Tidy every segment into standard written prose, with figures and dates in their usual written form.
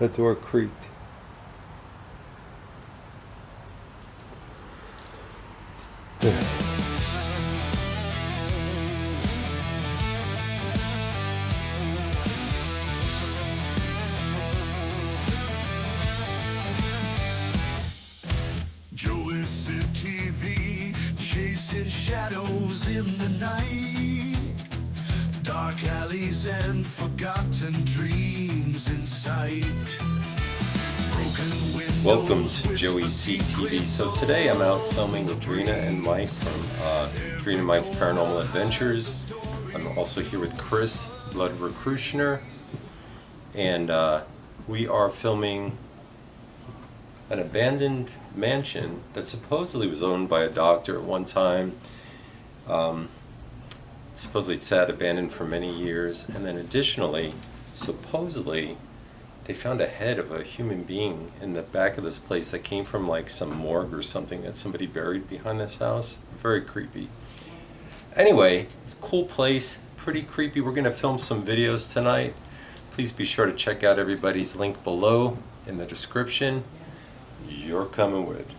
That door creaked. JoeyCTV, chasing shadows in the night, dark alleys and forgotten dreams in sight. Welcome to JoeyCTV. So today I'm out filming with Drina and Mike from Drina and Mike's Paranormal Adventures. I'm also here with Chris, Blood Recrutioner, and we are filming an abandoned mansion that supposedly was owned by a doctor at one time. Supposedly it sat abandoned for many years, and then additionally, supposedly, they found a head of a human being in the back of this place that came from like some morgue or something that somebody buried behind this house. Very creepy. Anyway, it's a cool place, pretty creepy. We're gonna film some videos tonight. Please be sure to check out everybody's link below in the description. You're coming with.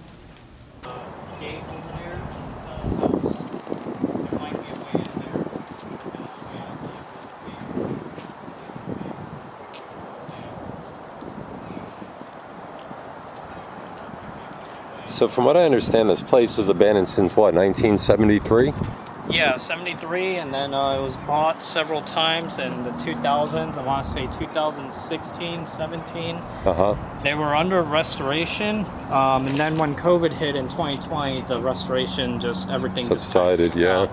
So from what I understand, this place was abandoned since what, 1973? Yeah, 73, and then it was bought several times in the 2000s. I want to say 2016, 17. They were under restoration, and then when COVID hit in 2020, the restoration everything subsided. Yeah.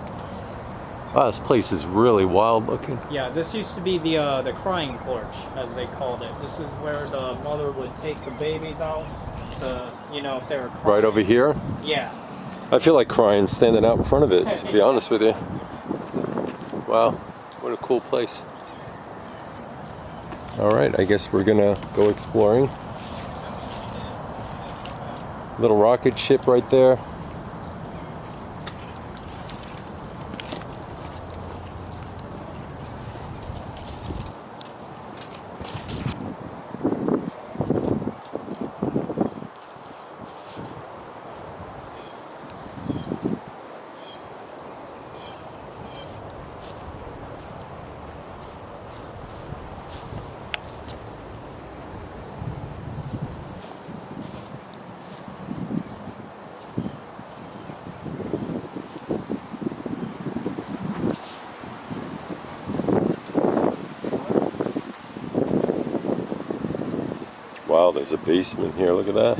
Wow, this place is really wild looking. Yeah, this used to be the crying porch, as they called it. This is where the mother would take the babies out to, you know, if they were crying. Right over here? Yeah. I feel like crying standing out in front of it, to be honest with you. Wow, what a cool place. All right, I guess we're gonna go exploring. Little rocket ship right there. Wow, there's a basement here, look at that.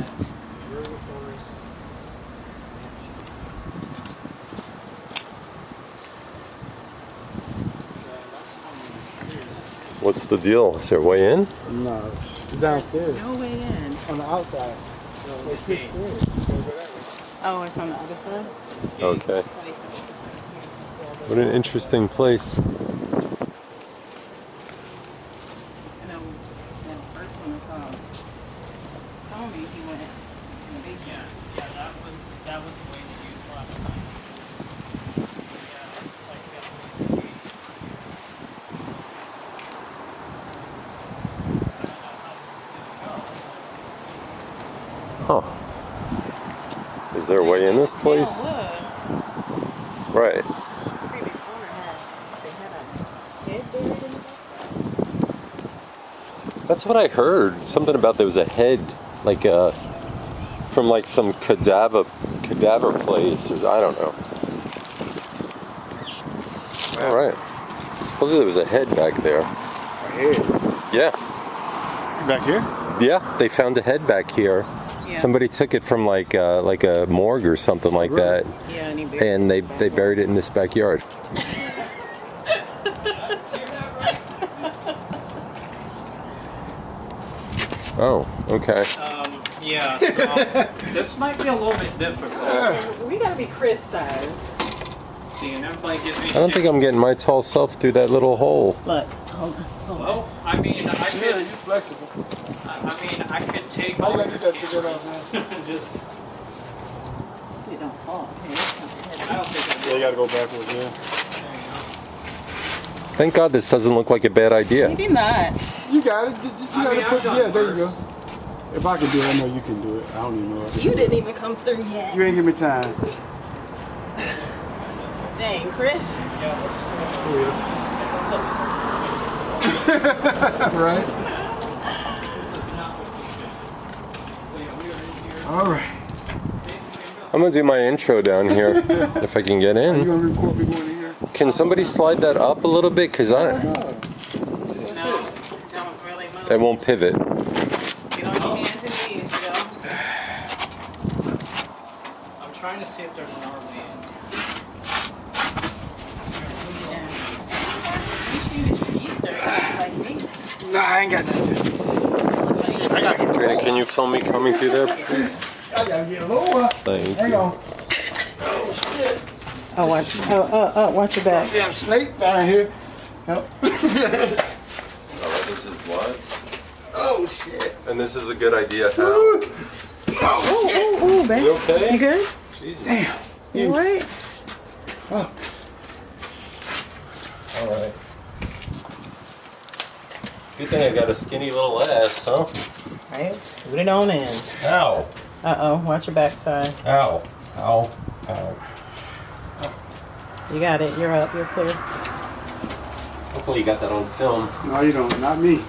What's the deal? Is there a way in? No, downstairs. No way in. On the outside. Oh, it's on the other side? Okay. What an interesting place. And then the first one I saw told me he went in the basement. Yeah, that was the way they used last time. Huh. Is there a way in this place? Yeah, it was. Right. The previous owner they had a head buried in the back. That's what I heard. Something about there was a head, like from like some cadaver place, or I don't know. All right. Supposedly there was a head back there. A head? Yeah. Back here? Yeah. They found a head back here. Yeah. Somebody took it from like a morgue or something like that, Yeah, and they buried it in this backyard. Oh, okay. Yeah, so this might be a little bit difficult. We gotta be Chris size. Seeing everybody get me. I don't think I'm getting my tall self through that little hole. Look, hold on. Well, I mean, I Yeah, could. you're flexible. I could take. How you gonna get that figured out, man? Just. It don't fall. Okay, it's not I heavy. don't think I Yeah, you gotta go backwards, yeah. Thank God this doesn't look like a bad idea. Maybe not. You got it. You gotta put. Yeah, there you go. If I can do it, I know you can do it. I don't even know. If You didn't even come through yet. you ain't give me time. Dang, Chris. Right. All right. I'm gonna do my intro down here if I can get You in. gonna record me going in here? Can somebody slide that up a little bit? Cause I No, don't really move. it won't pivot. Get on your hands and knees, Joe. I'm trying to see if there's an R way Yeah. You shoot at your Easter like me. Nah, I ain't got nothing. Trina, can you film me coming through there, please? I gotta get a little up. Thank Hang you. on. Oh, watch your back. Damn snake down here. Help. Oh, this is what? Oh shit. And this is a good idea. How? Ooh, babe. You okay? You good? Jesus. Damn. You alright? Oh. All right. Good thing I got a skinny little ass, huh? Right, scoot it on in. Ow. Uh-oh, watch your backside. Ow. Ow. Ow. You got it, you're up, you're clear. Hopefully you got that on film. No, you don't. Not me.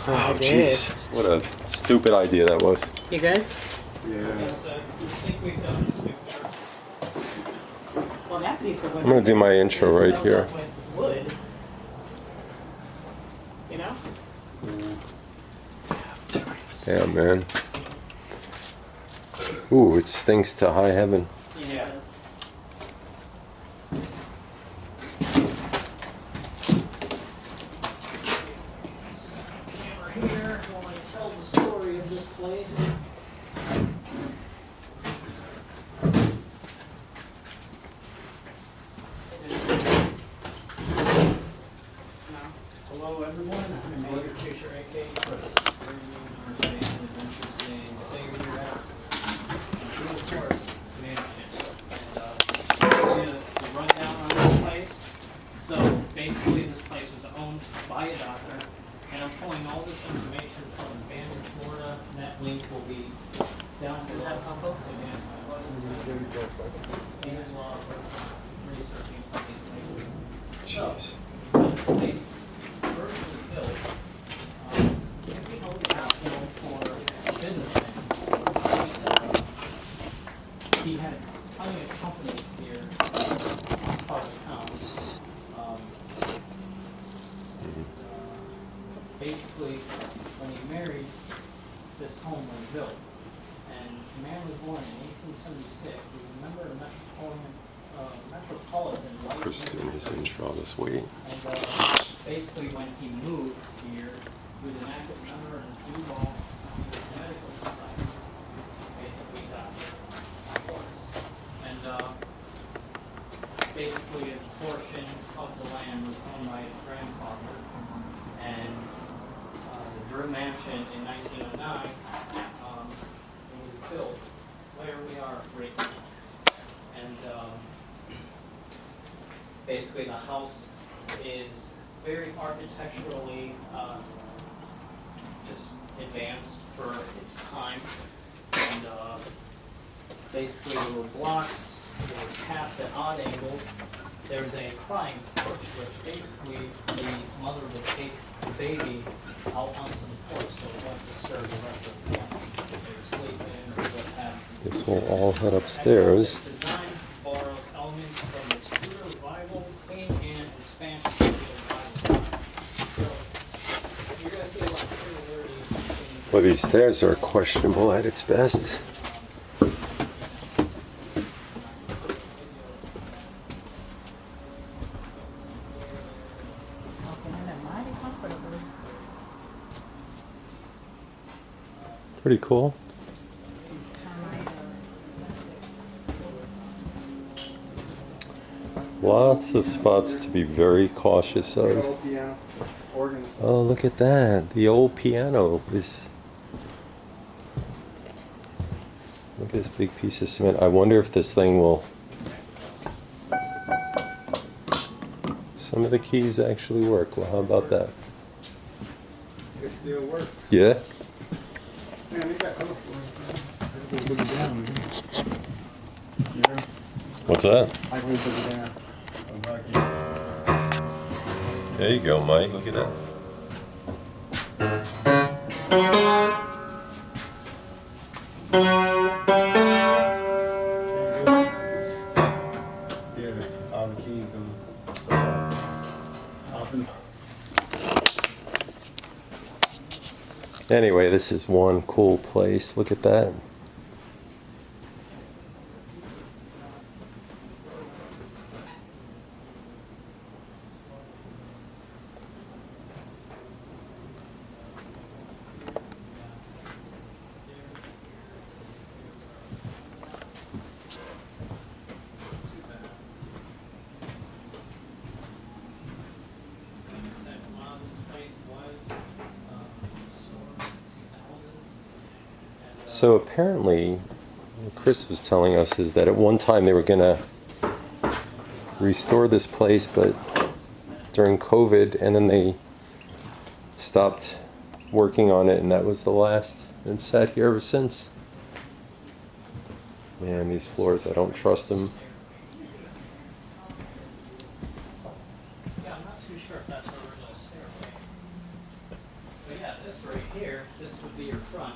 Oh, I did. jeez. What a stupid idea that was. You good? Yeah. I think we've done this before. Well, that piece of wood. I'm gonna do my intro right filled here. up with wood. You know? Damn, man. Ooh, it stinks to high heaven. Yes. Camera here while I tell the story of this place. Hello everyone, I'm Mayor Fisher, aka Chris. We're in our Space and Adventures today. Stay where you're at. Of course, mansion. And the rundown on this place. So basically, this place was owned by a doctor, and I'm pulling all this information from Abandoned Florida. That link will be down below. Again, I wasn't researching some of these places. Jeez. When the place first was built, it was built for businessmen. He had plenty of companies here part of town. Basically, when he married, this home was built. And the man was born in 1876. He was a member of Metropolitan Light Chris is doing his intro. I'll just wait. And basically, when he moved here, he was an active member in Duval Medical Society. Basically, doctor, of course. And basically, a portion of the land was owned by his grandfather. And the Drew Mansion in 1909 was built where we are right now. And basically, the house is very architecturally just advanced for its time. And basically, there were blocks, they were cast at odd angles. There was a crying porch, which basically the mother would take the baby out onto the porch so it wouldn't disturb the rest of the family. If they were sleeping or what have you. Guess we'll all head upstairs. This design borrows elements from the Tudor Revival, Queen Anne, and Spanish Colonial Revival. So you're gonna see a lot of similarities between. Well, these stairs are questionable at its best. Mighty comfortable. Pretty cool. Lots of spots to be very cautious of. Old piano. Organ. Oh, look at that. The old piano is... Look at this big piece of cement. I wonder if this thing will... Some of the keys actually work. Well, how about that? It still works. Yeah. Man, they got other floors. Everybody's looking down. Yeah. What's that? I can put it down. There you go, Mike. Look at that. Yeah, all the keys gone. Often. Anyway, this is one cool place. Look at that. So apparently, what Chris was telling us is that at one time they were going to restore this place, but during COVID, and then they stopped working on it, and that was the last. And sat here ever since. Man, these floors, I don't trust them. Yeah, I'm not too sure if that's our original stairway. But yeah, this right here, this would be your front.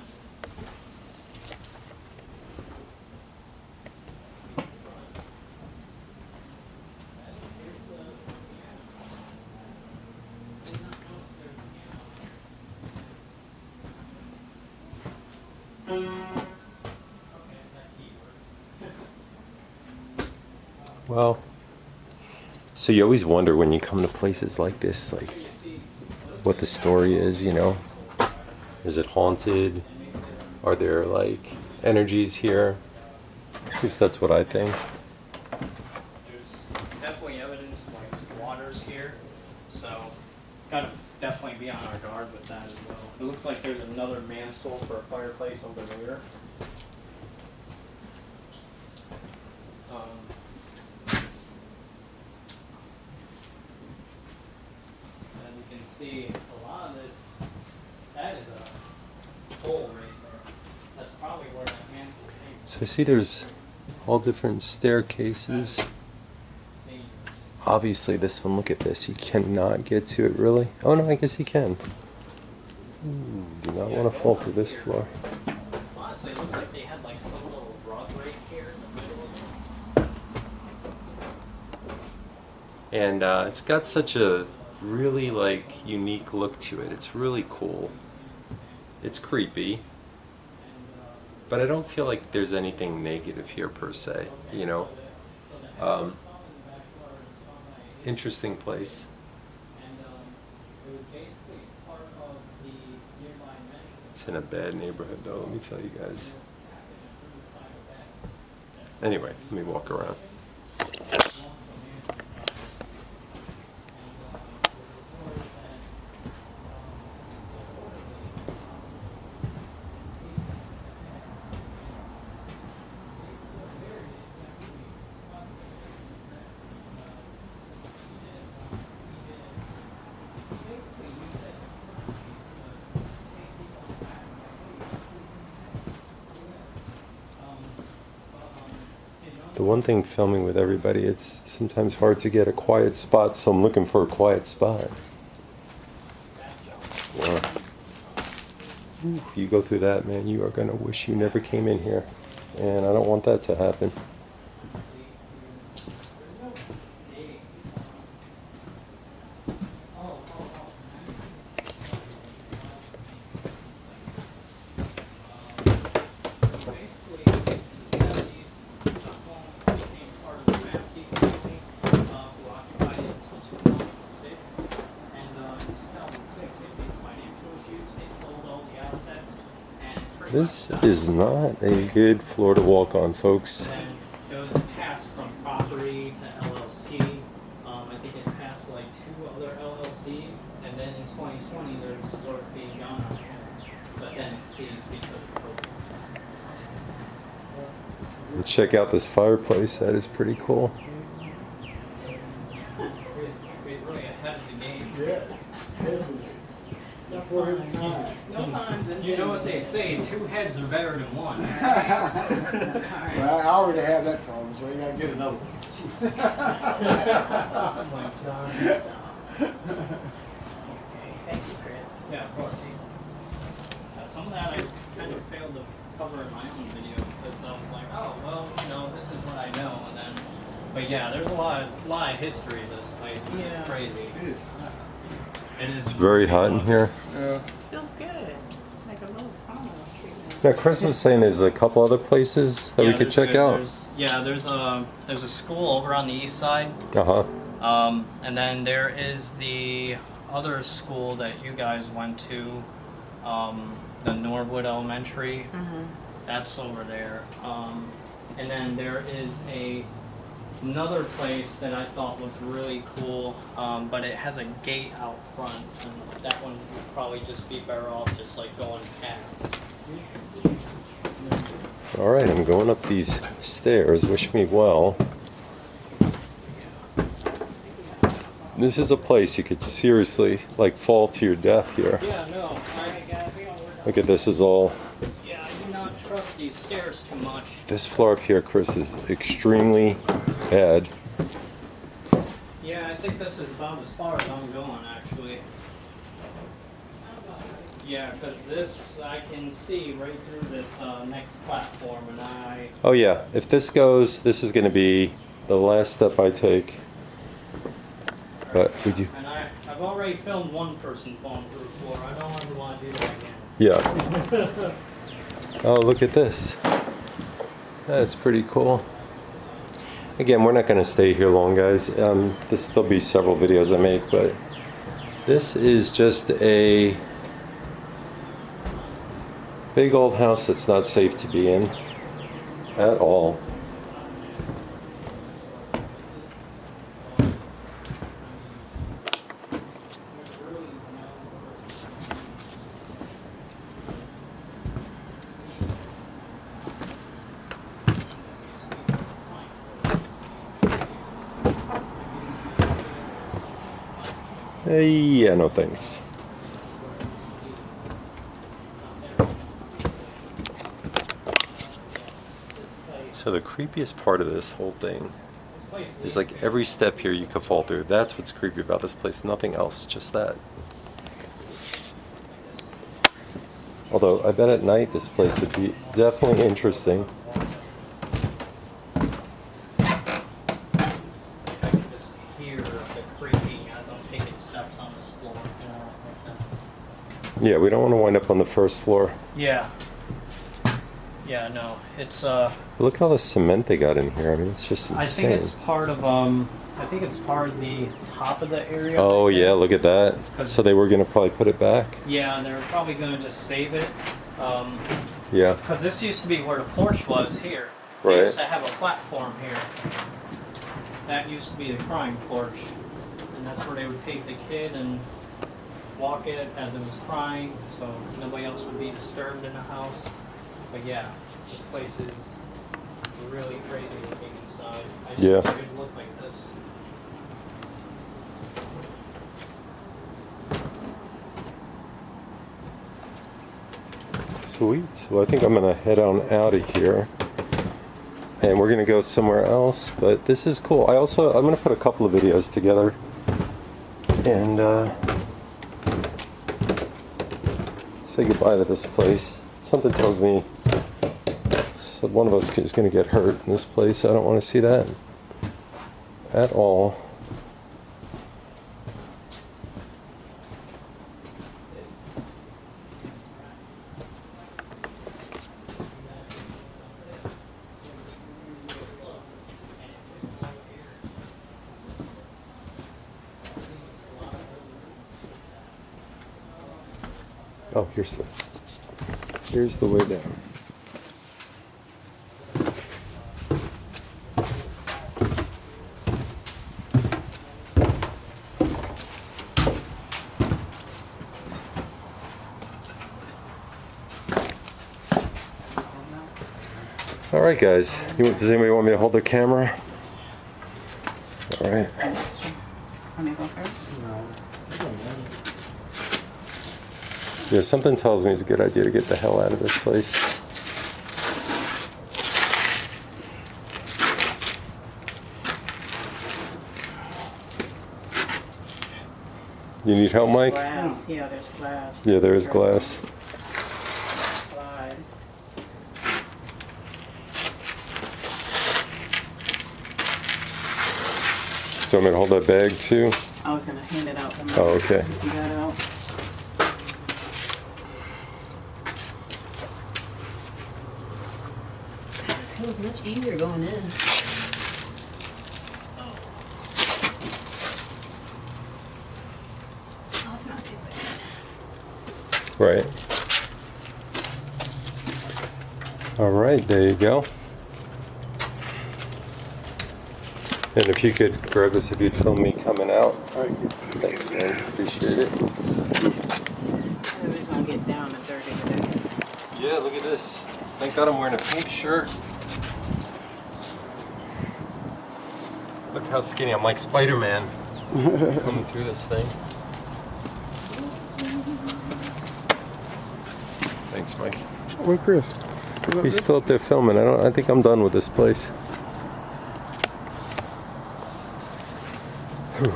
Well, so you always wonder when you come to places like this, like, what the story is, you know? Is it haunted? Are there, like, energies here? At least that's what I think. There's definitely evidence of like squatters here, so gotta definitely be on our guard with that as well. It looks like there's another manstall for a fireplace over there. As you can see, a lot of this, that is a hole right there. That's probably where that manstall came So I see there's all different staircases. from. Dangerous. Obviously this one, look at this, you cannot get to it really. Oh no, I guess you can. Ooh, do not want to fall through this floor. Honestly, it looks like they had like some little rug right here in the middle of it. And it's got such a really like unique look to it. It's really cool. It's creepy. But I don't feel like there's anything negative here per se, you know. Interesting place. It's in a bad neighborhood though, let me tell you guys. Anyway, let me walk around. The one thing filming with everybody, it's sometimes hard to get a quiet spot, so I'm looking for a quiet spot. Wow. If you go through that, man, you are going to wish you never came in here. And I don't want that to happen. This is not a good floor to walk on, folks. Then it was passed from property to LLC. I think it passed like 2 other LLCs, and then in 2020 there's work being done on it, but then it ceased because of COVID. And check out this fireplace. That is pretty cool. We're really ahead of the game. Yes, definitely. Before his time. No puns intended. You know what they say, 2 heads are better than 1. Well, I already have that problem, so you gotta get another one. Oh my god. Thank you, Chris. Yeah, of course. Some of that I kind of failed to cover in my own video because I was like, oh, well, you know, this is what I know. And then, but yeah, there's a lot of history to this place, which is crazy. It is hot. It is It's very hot in here. Yeah. Feels good. Like a little sauna treatment. Now, Chris was saying there's a couple other places that we could check out. There's a school over on the east side. Uh-huh. And then there is the other school that you guys went to, the Norwood Elementary. That's over there. And then there is another place that I thought looked really cool, but it has a gate out front, and that one would probably just be better off just like going past. All right, I'm going up these stairs. Wish me well. This is a place you could seriously, like, fall to your death here. Yeah, no, Alright, guys, we gonna work on Look at this is all. I do not trust these stairs too much. This floor up here, Chris, is extremely bad. Yeah, I think this is about as far as I'm going, actually. Yeah, because this, I can see right through this next platform, and Oh yeah, if this goes, this is going to be the last step I take. But we do. And I've already filmed one person falling through a floor. I don't ever want to do that again. Yeah. Oh, look at this. That's pretty cool. Again, we're not going to stay here long, guys. There'll be several videos I make, but this is just a big old house that's not safe to be in at all. Yeah, no thanks. So the creepiest part of this whole thing is like every step here you could fall through. That's what's creepy about this place. Nothing else, just that. Although I bet at night this place would be definitely interesting. I can just hear the creaking as I'm taking steps on this floor. You know, like that. Yeah, we don't want to wind up on the first floor. Yeah. Yeah, no, it's Look at all the cement they got in here. I mean, it's just I insane. think it's part of the top of the area. Oh yeah, look at that. 'Cause- So they were gonna probably put it back. Yeah, and they were probably gonna just save it. Yeah. Because this used to be where the porch was here. Right. They used to have a platform here. That used to be the crying porch. And that's where they would take the kid and walk it as it was crying, so nobody else would be disturbed in the house. But yeah, this place is really crazy looking inside. I didn't Yeah. think it would look like this. Sweet. Well, I think I'm gonna head on out of here, and we're gonna go somewhere else. But this is cool. I'm gonna put a couple of videos together, and say goodbye to this place. Something tells me one of us is gonna get hurt in this place. I don't want to see that at all. Oh, here's the way down. All right, guys. Does anybody want me to hold the camera? All right. Want me to go first? Yeah, something tells me it's a good idea to get the hell out of this place. You need help, Mike? Glass. Yeah, there's glass. Yeah, there is glass. Slide. So I'm gonna hold that bag too. I was gonna hand it out to Mike. Oh, okay. Since he got it out. It was much easier going in. Oh, it's not too bad. Right. All right, there you go. And if you could grab this, if you'd film me coming out. All right. Thanks, man. Appreciate it. Everybody's gonna get down and dirty today. Yeah, look at this. Thank God I'm wearing a pink shirt. Look how skinny. I'm like Spider-Man coming through this thing. Thanks, Mike. Where Chris? He's still up there filming. I think I'm done with this place. Whew.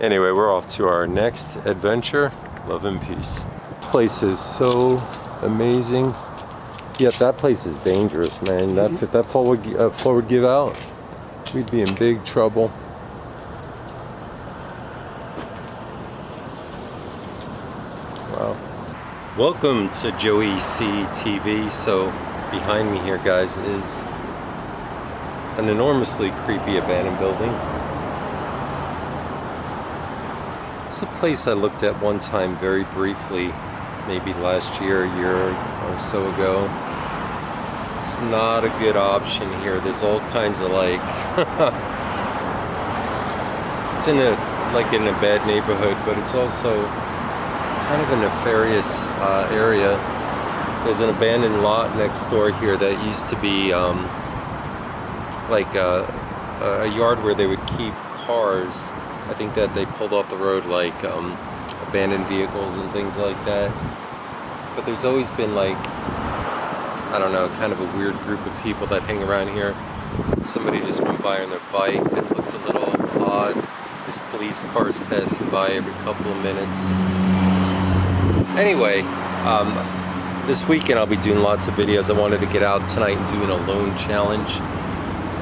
Anyway, we're off to our next adventure. Love and peace. This place is so amazing. Yet that place is dangerous, man. If that floor would give out, we'd be in big trouble. Wow. Welcome to JoeyCTV. So behind me here, guys, is an enormously creepy abandoned building. It's a place I looked at one time very briefly, maybe last year, a year or so ago. It's not a good option here. There's all kinds of like it's in a bad neighborhood, but it's also kind of a nefarious area. There's an abandoned lot next door here that used to be like a yard where they would keep cars. I think that they pulled off the road like abandoned vehicles and things like that. But there's always been like, I don't know, kind of a weird group of people that hang around here. Somebody just went by on their bike. It looked a little odd. There's police cars passing by every couple of minutes. Anyway, this weekend I'll be doing lots of videos. I wanted to get out tonight and do an alone challenge.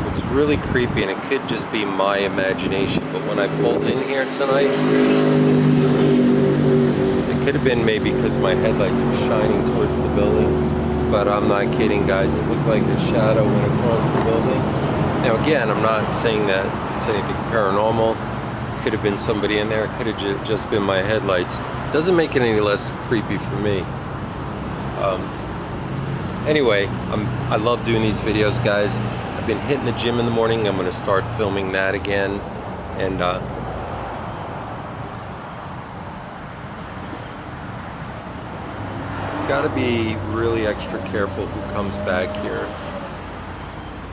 It's really creepy, and it could just be my imagination, but when I pulled in here tonight, it could have been maybe because my headlights were shining towards the building, but I'm not kidding, guys. It looked like a shadow went across the building. Now again, I'm not saying that it's anything paranormal. Could have been somebody in there. It could have just been my headlights. Doesn't make it any less creepy for me. Anyway, I love doing these videos, guys. I've been hitting the gym in the morning. I'm going to start filming that again. And got to be really extra careful who comes back here.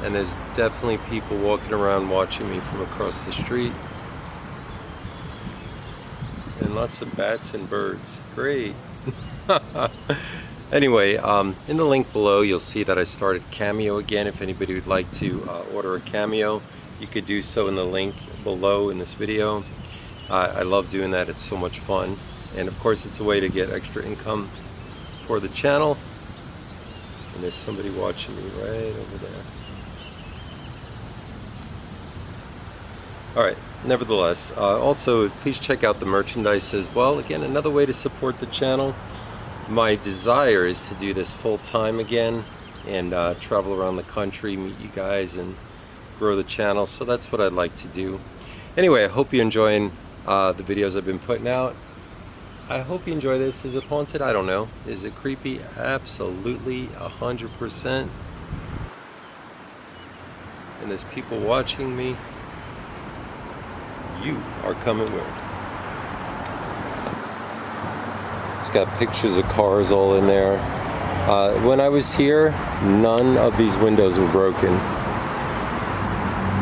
And there's definitely people walking around watching me from across the street. And lots of bats and birds. Great. Anyway, in the link below, you'll see that I started Cameo again. If anybody would like to order a Cameo, you could do so in the link below in this video. I love doing that. It's so much fun. And of course, it's a way to get extra income for the channel. And there's somebody watching me right over there. All right, nevertheless, also please check out the merchandise as well. Again, another way to support the channel. My desire is to do this full time again and travel around the country, meet you guys, and grow the channel. So that's what I'd like to do. Anyway, I hope you're enjoying the videos I've been putting out. I hope you enjoy this. Is it haunted? I don't know. Is it creepy? Absolutely, 100%. And there's people watching me. You are coming with. It's got pictures of cars all in there. When I was here, none of these windows were broken.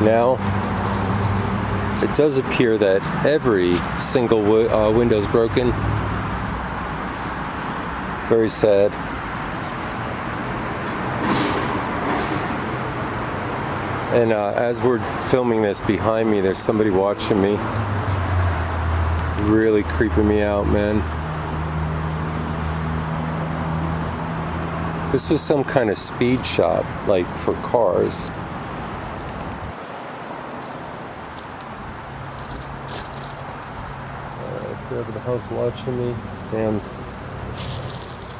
Now, It does appear that every single window is broken. Very sad. And as we're filming this, behind me, there's somebody watching me. Really creeping me out, man. This was some kind of speed shop, like for cars. Whoever the hell's watching me, damn.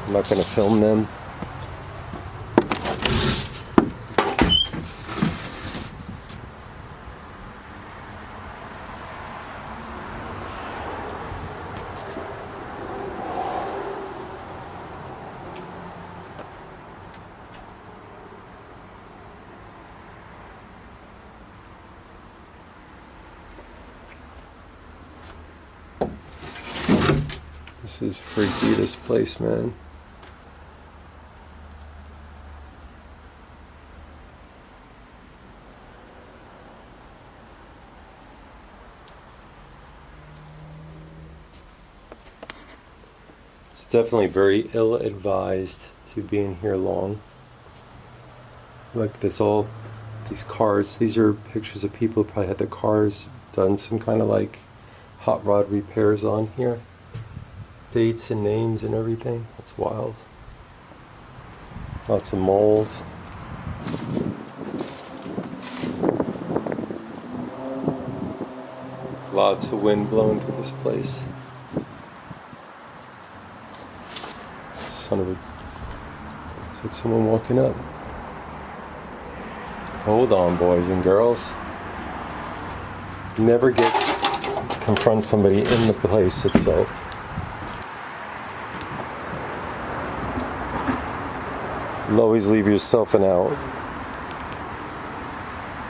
I'm not gonna film them. This is freaky, this place, man. It's definitely very ill-advised to be in here long. Look, there's all these cars. These are pictures of people who probably had their cars done some kind of like hot rod repairs on here. Dates and names and everything. That's wild. Lots of mold. Lots of wind blowing through this place. Son of a... Is that someone walking up? Hold on, boys and girls. Never confront somebody in the place itself. You'll always leave yourself an out.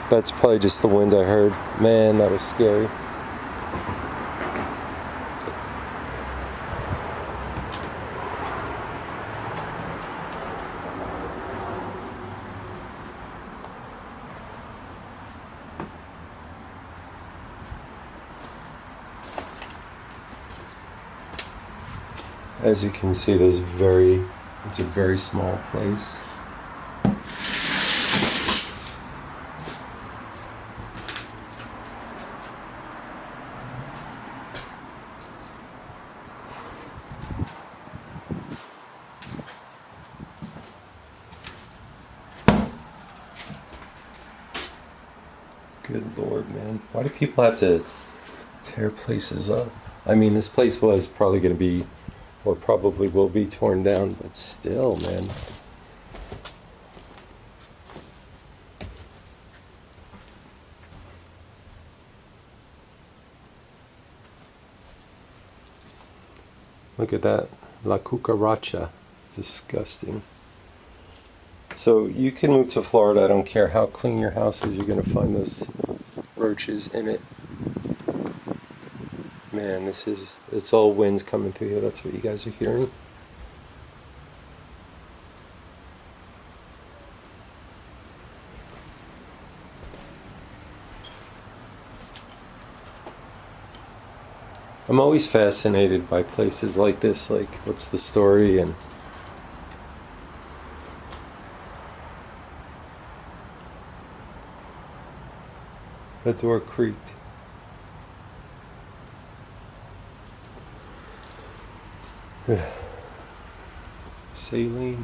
That's probably just the wind I heard. Man, that was scary. As you can see, it's a very small place. Good Lord, man. Why do people have to tear places up? I mean, this place was probably going to be, or probably will be, torn down, but still, man. Look at that. La cucaracha. Disgusting. So you can move to Florida. I don't care how clean your house is. You're going to find those roaches in it. Man, it's all winds coming through here. That's what you guys are hearing. I'm always fascinated by places like this, like what's the story, and the door creaked. Saline.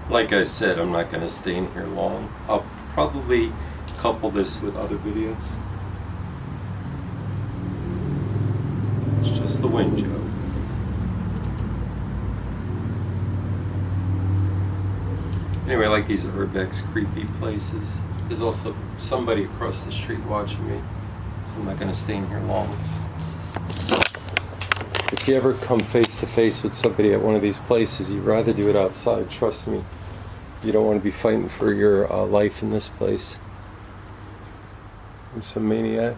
Like I said, I'm not going to stay in here long. I'll probably couple this with other videos. It's just the wind, Joe. Anyway, I like these urbex, creepy places. There's also somebody across the street watching me, so I'm not going to stay in here long. If you ever come face to face with somebody at one of these places, you'd rather do it outside, trust me. You don't want to be fighting for your life in this place. and some maniac.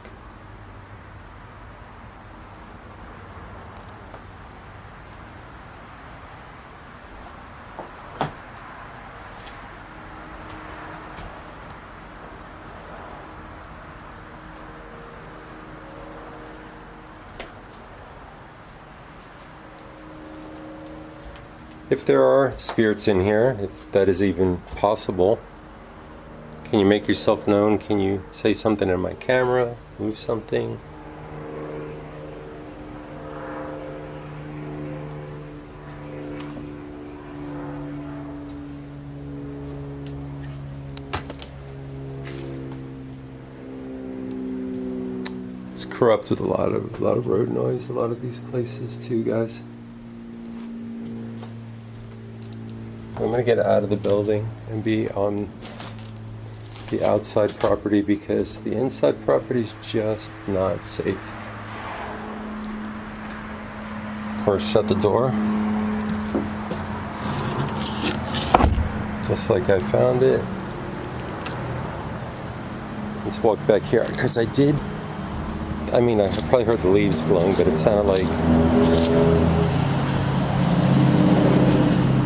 If there are spirits in here, if that is even possible, can you make yourself known? Can you say something in my camera? Move something? It's corrupt with a lot of road noise, a lot of these places too, guys. I'm gonna get out of the building and be on the outside property because the inside property is just not safe. Of course, shut the door. Just like I found it. Let's walk back here because I probably heard the leaves blowing, but it sounded like,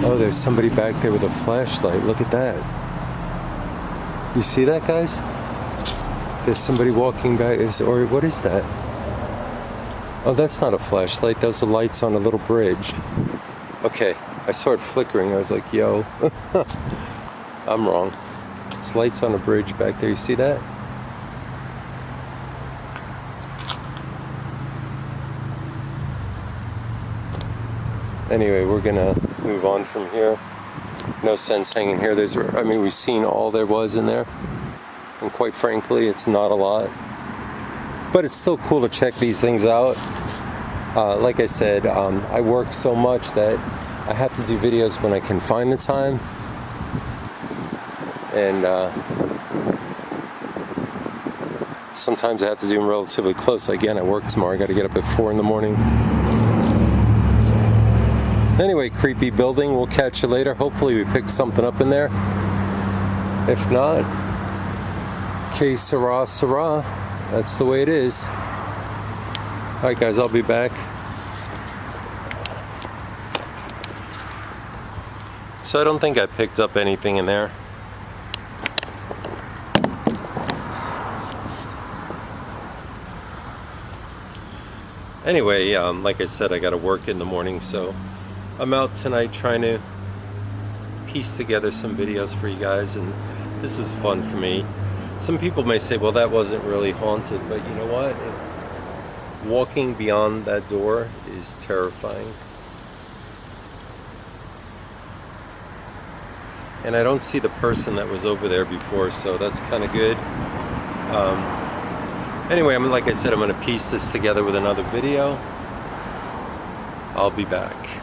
oh, there's somebody back there with a flashlight. Look at that. You see that, guys? There's somebody walking back. Or what is that? Oh, that's not a flashlight. Those are lights on a little bridge. Okay, I saw it flickering. I was like, yo. I'm wrong. It's lights on a bridge back there. You see that? Anyway, we're gonna move on from here. No sense hanging here. We've seen all there was in there. And quite frankly, it's not a lot. But it's still cool to check these things out. Like I said, I work so much that I have to do videos when I can find the time. And sometimes I have to do them relatively close. Again, I work tomorrow. I got to get up at 4 in the morning. Anyway, creepy building. We'll catch you later. Hopefully we pick something up in there. If not, que sera, sera. That's the way it is. Alright guys, I'll be back. So I don't think I picked up anything in there. Anyway, like I said, I got to work in the morning, so I'm out tonight trying to piece together some videos for you guys, and this is fun for me. Some people may say, well, that wasn't really haunted, but you know what? Walking beyond that door is terrifying. And I don't see the person that was over there before, so that's kind of good. Anyway, like I said, I'm going to piece this together with another video. I'll be back.